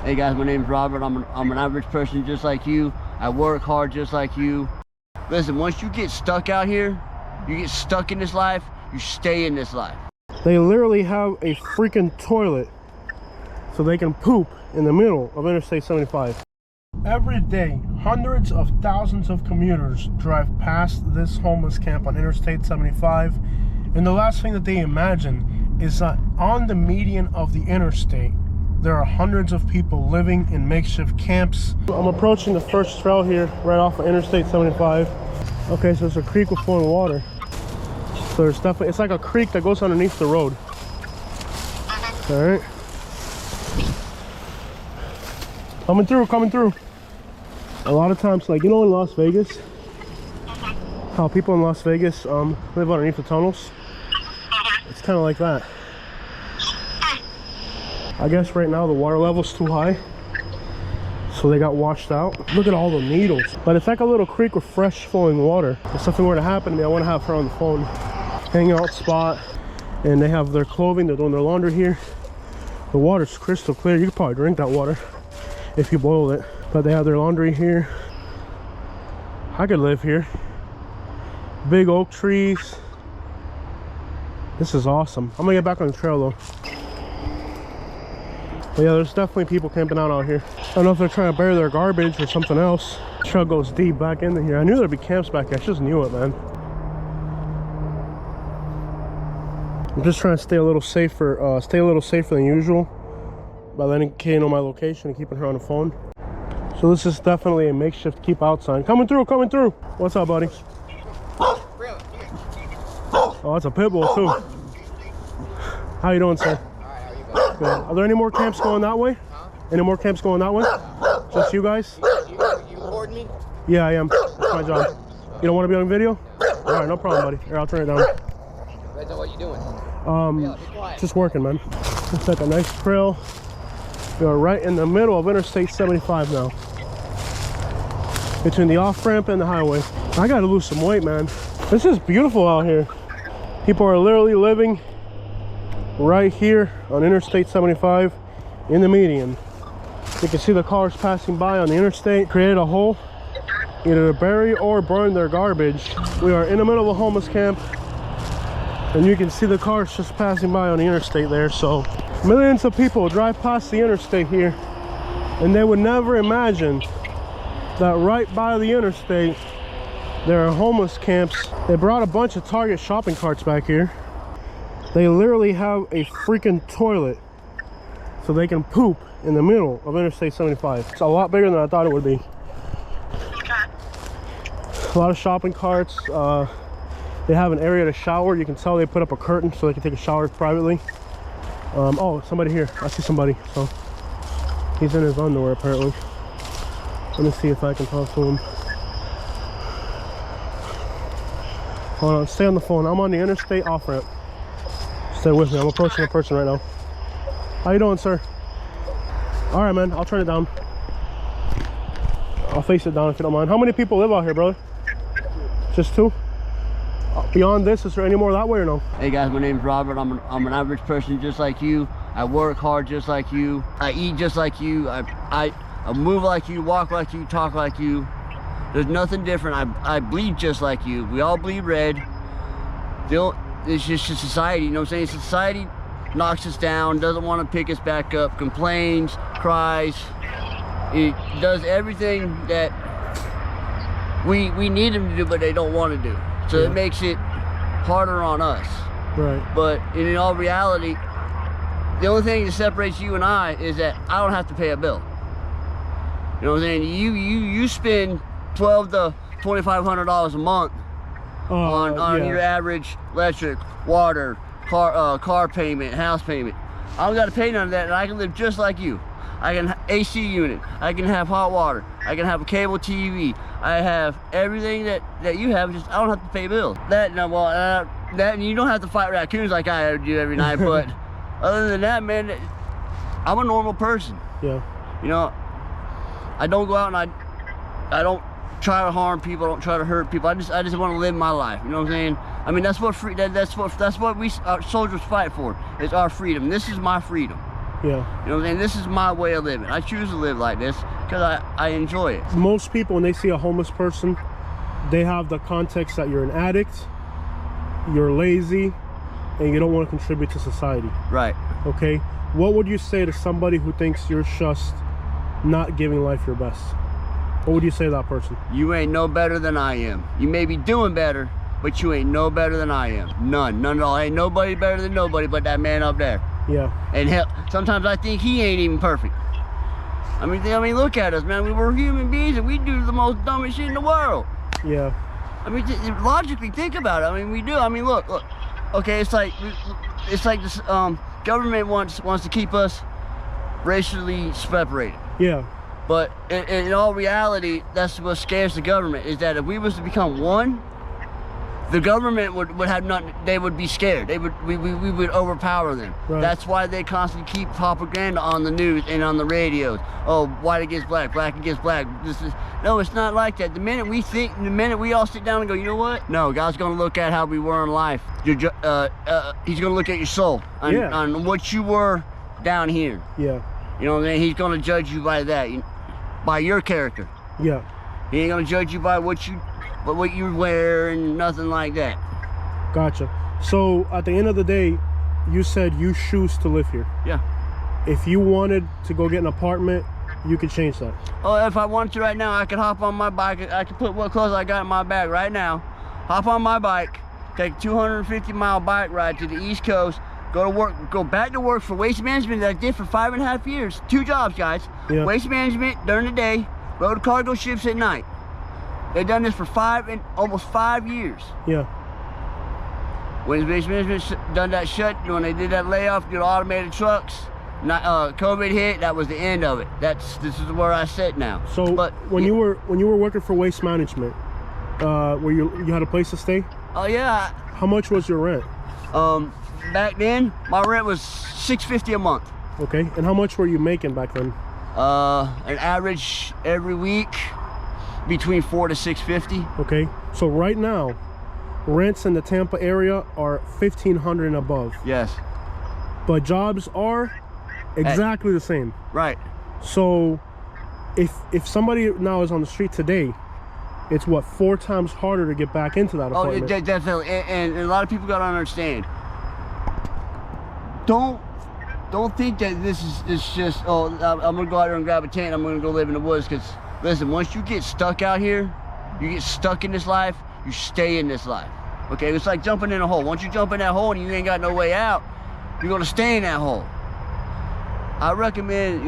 Hey guys, my name's Robert. I'm an average person just like you. I work hard just like you. Listen, once you get stuck out here, you get stuck in this life, you stay in this life. They literally have a freaking toilet so they can poop in the middle of Interstate 75. Every day, hundreds of thousands of commuters drive past this homeless camp on Interstate 75, and the last thing that they imagine is that on the median of the interstate, there are hundreds of people living in makeshift camps. I'm approaching the first trail here, right off of Interstate 75. Okay, so it's a creek with flowing water. So there's definitely, it's like a creek that goes underneath the road. All right. Coming through. A lot of times, like, you know, in Las Vegas, how people in Las Vegas live underneath the tunnels? It's kind of like that. I guess right now the water level's too high, so they got washed out. Look at all the needles. But it's like a little creek with fresh flowing water. If something were to happen to me, I want to have her on the phone. Hangout spot, and they have their clothing. They're doing their laundry here. The water's crystal clear. You could probably drink that water if you boiled it. But they have their laundry here. I could live here. Big oak trees. This is awesome. I'm gonna get back on the trail though. But yeah, there's definitely people camping out here. I don't know if they're trying to bury their garbage or something else. The trail goes deep back into here. I knew there'd be camps back here. I just knew it, man. I'm just trying to stay a little safer than usual by letting Kay know my location and keeping her on the phone. So this is definitely a makeshift keep out sign. Coming through. What's up, buddy? Oh, that's a pit bull too. How you doing, sir? Good. Are there any more camps going that way? Huh? Any more camps going that way? Just you guys? You recording me? Yeah, I am. That's my job. You don't want to be on video? All right, no problem, buddy. Here, I'll turn it down. What you doing? Just working, man. Looks like a nice trail. We are right in the middle of Interstate 75 now, between the off-ramp and the highway. I gotta lose some weight, man. This is beautiful out here. People are literally living right here on Interstate 75 in the median. You can see the cars passing by on the interstate, created a hole either to bury or burn their garbage. We are in the middle of a homeless camp, and you can see the cars just passing by on the interstate there. So millions of people drive past the interstate here, and they would never imagine that right by the interstate there are homeless camps. They brought a bunch of Target shopping carts back here. They literally have a freaking toilet so they can poop in the middle of Interstate 75. It's a lot bigger than I thought it would be. A lot of shopping carts. They have an area to shower. You can tell they put up a curtain so they can take a shower privately. Oh, somebody here. I see somebody. So he's in his underwear apparently. Let me see if I can talk to him. Hold on, stay on the phone. I'm on the interstate off-ramp. Stay with me. I'm approaching a person right now. How you doing, sir? All right, man. I'll turn it down. I'll face it down if you don't mind. How many people live out here, brother? Just two? Beyond this, is there any more that way or no? Hey guys, my name's Robert. I'm an average person just like you. I work hard just like you. I eat just like you. I move like you, walk like you, talk like you. There's nothing different. I bleed just like you. We all bleed red. It's just a society, you know what I'm saying? Society knocks us down, doesn't want to pick us back up, complains, cries. It does everything that we need them to do, but they don't want to do. So it makes it harder on us. Right. But in all reality, the only thing that separates you and I is that I don't have to pay a bill. You know what I'm saying? You spend $1,200 to $2,500 a month on your average electric, water, car payment, house payment. I don't got to pay none of that, and I can live just like you. I can have AC unit, I can have hot water, I can have a cable TV, I have everything that you have. Just I don't have to pay bills. That you don't have to fight raccoons like I do every night. But other than that, man, I'm a normal person. Yeah. You know, I don't go out and I don't try to harm people. I don't try to hurt people. I just want to live my life. You know what I'm saying? I mean, that's what we our soldiers fight for. It's our freedom. This is my freedom. Yeah. You know what I'm saying? This is my way of living. I choose to live like this because I enjoy it. Most people, when they see a homeless person, they have the context that you're an addict, you're lazy, and you don't want to contribute to society. Right. Okay? What would you say to somebody who thinks you're just not giving life your best? What would you say to that person? You ain't no better than I am. You may be doing better, but you ain't no better than I am. None at all. Ain't nobody better than nobody but that man up there. Yeah. And hell, sometimes I think he ain't even perfect. I mean, look at us, man. We're human beings and we do the most dumbest shit in the world. Yeah. I mean, logically think about it. I mean, we do. I mean, look. Okay, it's like this. Government wants to keep us racially separated. Yeah. But in all reality, that's what scares the government, is that if we was to become one, the government would have nothing. They would be scared. We would overpower them. Right. That's why they constantly keep propaganda on the news and on the radios. Oh, white against black, black against black. No, it's not like that. The minute we all sit down and go, you know what? No, God's gonna look at how we were in life. He's gonna look at your soul on what you were down here. Yeah. You know what I mean? He's gonna judge you by that, by your character. Yeah. He ain't gonna judge you by what you wear and nothing like that. Gotcha. So at the end of the day, you said you choose to live here. Yeah. If you wanted to go get an apartment, you could change that. Oh, if I wanted to right now, I could hop on my bike. I could put what clothes I got in my bag right now, hop on my bike, take a 250-mile bike ride to the East Coast, go to work, go back to work for Waste Management that I did for 5.5 years. 2 jobs, guys. Yeah. Waste Management during the day, rode cargo ships at night. They've done this for almost 5 years. Yeah. When Waste Management done that when they did that layoff, did automated trucks, COVID hit, that was the end of it. This is where I sit now. So, but when you were working for Waste Management, where you had a place to stay? Oh yeah. How much was your rent? Back then, my rent was $650 a month. Okay. And how much were you making back then? An average every week between $400 to $650. Okay. So right now, rents in the Tampa area are $1,500 and above. Yes. But jobs are exactly the same. Right. So if somebody now is on the street today, it's what, 4 times harder to get back into that apartment. Oh, definitely. And a lot of people gotta understand. Don't think that this is just, oh, I'm gonna go out there and grab a tent, I'm gonna go live in the woods. Because listen, once you get stuck out here, you get stuck in this life, you stay in this life. Okay, it's like jumping in a hole. Once you jump in that hole and you ain't got no way out, you're gonna stay in that hole. I recommend,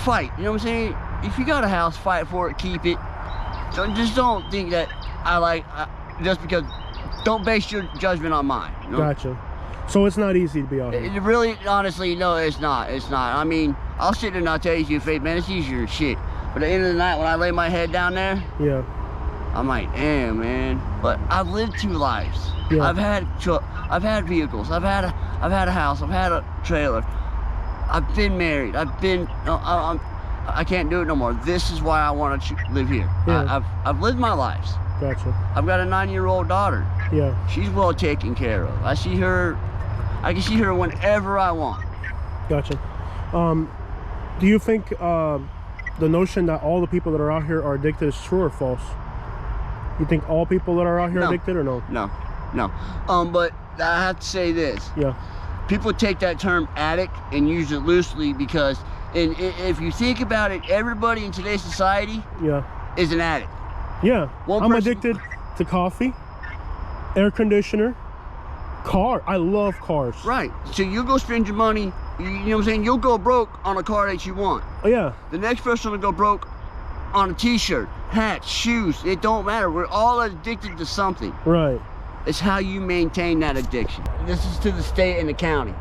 fight. You know what I'm saying? If you got a house, fight for it, keep it. So just don't think that just because, don't base your judgment on mine. You know? Gotcha. So it's not easy to be out here. It really, honestly, no, it's not. It's not. I mean, I'll sit there and I'll tell you, faith, man, it's easier as shit. But at the end of the night, when I lay my head down there, yeah, I'm like, damn, man. But I've lived 2 lives. Yeah. I've had vehicles. I've had a house. I've had a trailer. I've been married. I can't do it no more. This is why I want to live here. Yeah. I've lived my lives. Gotcha. I've got a 9-year-old daughter. Yeah. She's well taken care of. I can see her whenever I want. Gotcha. Do you think the notion that all the people that are out here are addicted is true or false? You think all people that are out here are addicted or no? No. But I have to say this. Yeah. People take that term addict and use it loosely because if you think about it, everybody in today's society is an addict. Yeah. I'm addicted to coffee, air conditioner, car. I love cars. Right. So you go spend your money, you know what I'm saying? You'll go broke on a car that you want. Oh, yeah. The next person will go broke on a t-shirt, hats, shoes. It don't matter. We're all addicted to something. Right. It's how you maintain that addiction. This is to the state and the county.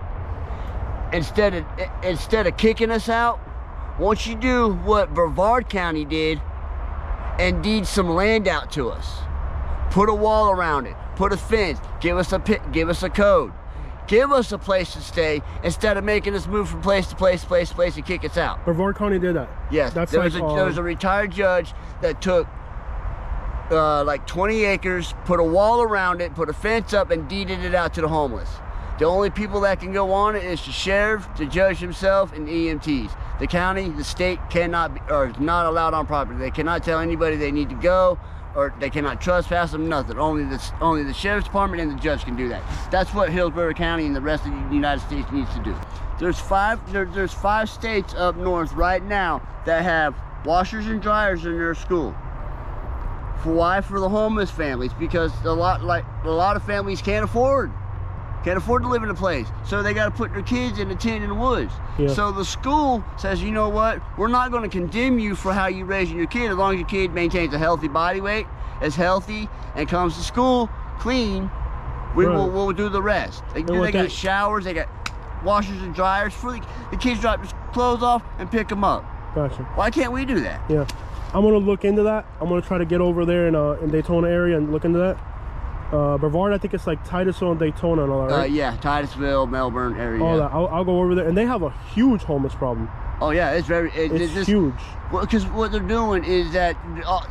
Instead of kicking us out, won't you do what Brevard County did and deed some land out to us? Put a wall around it, put a fence, give us a code, give us a place to stay instead of making us move from place to place and kick us out. Brevard County did that. Yes, there was a retired judge that took like 20 acres, put a wall around it, put a fence up, and deeded it out to the homeless. The only people that can go on it is the sheriff, the judge himself, and EMTs. The county, the state cannot be, or is not allowed on property. They cannot tell anybody they need to go, or they cannot trespass them, nothing. Only the sheriff's department and the judge can do that. That's what Hillsborough County and the rest of the United States needs to do. There's five states up north right now that have washers and dryers in their school. For why? For the homeless families, because a lot of families can't afford to live in a place, so they got to put their kids in a tent in the woods. Yeah. So the school says, you know what, we're not going to condemn you for how you raising your kid, as long as your kid maintains a healthy body weight, is healthy, and comes to school clean. We'll do the rest. They got showers, they got washers and dryers for the kids. Drop their clothes off and pick them up. Gotcha. Why can't we do that? Yeah, I'm gonna look into that. I'm gonna try to get over there in Daytona area and look into that. Brevard, I think it's like Titusville and Daytona and all that, right? Yeah, Titusville, Melbourne area. All that. I'll go over there, and they have a huge homeless problem. Oh yeah, it's huge. Well, because what they're doing is that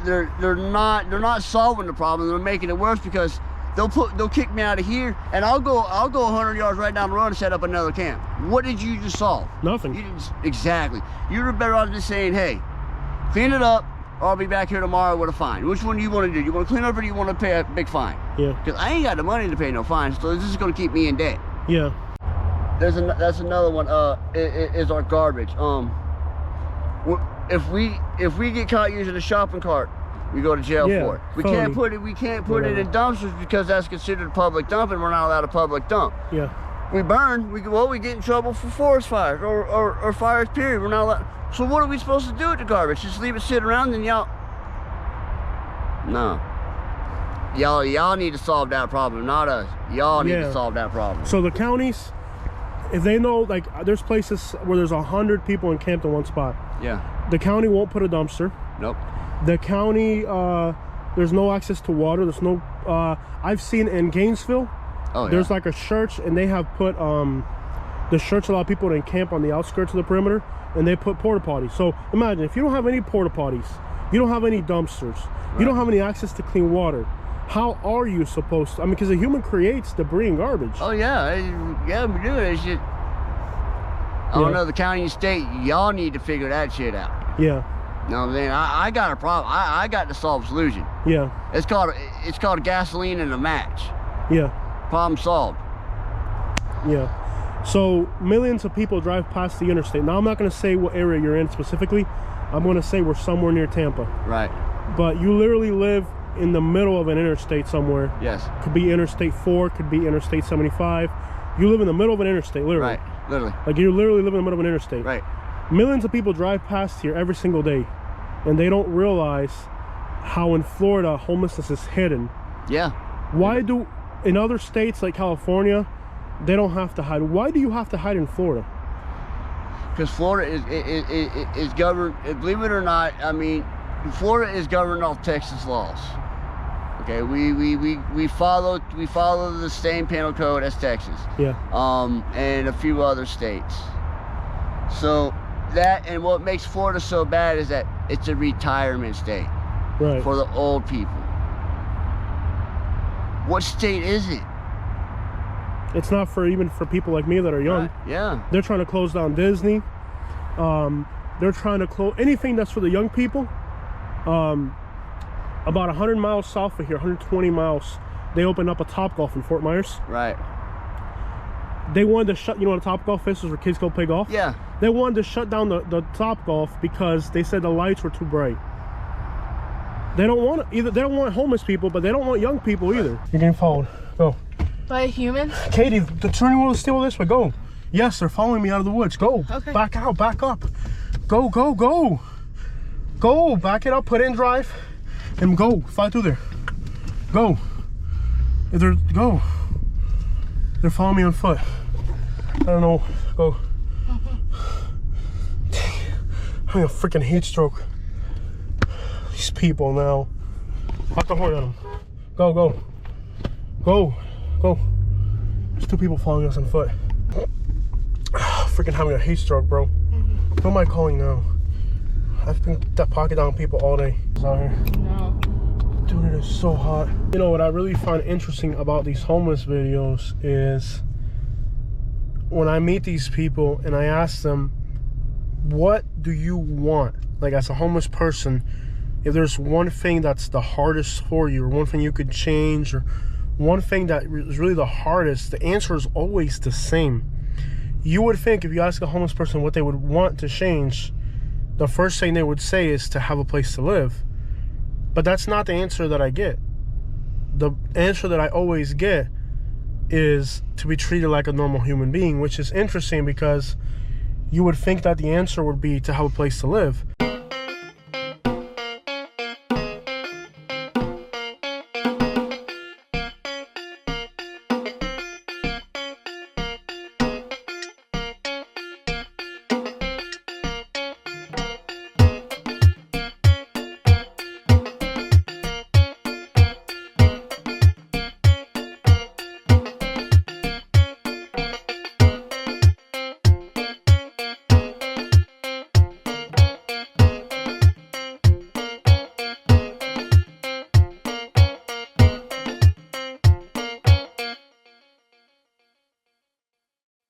they're not solving the problem. They're making it worse, because they'll kick me out of here, and I'll go 100 yards right down the road and set up another camp. What did you just solve? Nothing. Exactly. You're better off just saying, hey, clean it up, or I'll be back here tomorrow with a fine. Which one do you want to do? You want to clean up, or do you want to pay a big fine? Yeah. Because I ain't got the money to pay no fine, so this is going to keep me in debt. Yeah. That's another one. Is our garbage. If we get caught using a shopping cart, we go to jail for it. We can't put it in dumpsters, because that's considered public dump, and we're not allowed a public dump. Yeah. We burn. We get in trouble for forest fires or fires. Period. We're not allowed. So what are we supposed to do with the garbage? Just leave it sit around, and y'all? No. Y'all need to solve that problem, not us. Y'all need to solve that problem. So the counties, if they know, like, there's places where there's 100 people encamped in one spot. Yeah. The county won't put a dumpster. Nope. The county, there's no access to water. There's no. I've seen in Gainesville. Oh, yeah. There's like a church, and they have put the church allow people to encamp on the outskirts of the perimeter, and they put porta potties. So imagine if you don't have any porta potties, you don't have any dumpsters, you don't have any access to clean water. How are you supposed to? I mean, because a human creates debris and garbage. Oh yeah, we do it. It's just, I don't know, the county and state, y'all need to figure that shit out. Yeah. You know what I'm saying? I got a problem. I got to solve a solution. Yeah. It's called gasoline and a match. Yeah. Problem solved. Yeah. So millions of people drive past the interstate. Now I'm not going to say what area you're in specifically. I'm going to say we're somewhere near Tampa. Right. But you literally live in the middle of an interstate somewhere. Yes. Could be Interstate 4, could be Interstate 75. You live in the middle of an interstate, literally. Right. Literally. Like you literally live in the middle of an interstate. Right. Millions of people drive past here every single day, and they don't realize how in Florida homelessness is hidden. Yeah. Why do in other states like California they don't have to hide? Why do you have to hide in Florida? Because Florida is governed, believe it or not, I mean, Florida is governed off Texas laws. Okay, we follow the same penal code as Texas. Yeah. And a few other states. So that, and what makes Florida so bad is that it's a retirement state. Right. For the old people. What state is it? It's not for even for people like me that are young. Right. Yeah. They're trying to close down Disney. They're trying to close anything that's for the young people. About 100 miles south of here, 120 miles, they opened up a Topgolf in Fort Myers. Right. They wanted to shut, you know what a Topgolf is where kids go play golf? Yeah. They wanted to shut down the Topgolf because they said the lights were too bright. They don't want either. They don't want homeless people, but they don't want young people either. You're getting followed. Go. By humans? Katie, the turning wheel is still this way. Go. Yes, they're following me out of the woods. Go. Okay. Back out. Back up. Go. Go. Go. Go. Back it up. Put it in drive, and go. Fly through there. Go. Go. They're following me on foot. I don't know. Go. I'm having a freaking heat stroke. These people now. Lock the horn on them. Go, go. Go. Go. There's two people following us on foot. Freaking having a heat stroke, bro. Who am I calling now? I've been pocket down people all day. Out here. No. Dude, it is so hot. You know what I really find interesting about these homeless videos is when I meet these people and I ask them, what do you want? Like, as a homeless person, if there's one thing that's the hardest for you, or one thing you could change, or one thing that is really the hardest, the answer is always the same. You would think if you ask a homeless person what they would want to change, the first thing they would say is to have a place to live. But that's not the answer that I get. The answer that I always get is to be treated like a normal human being, which is interesting because you would think that the answer would be to have a place to live.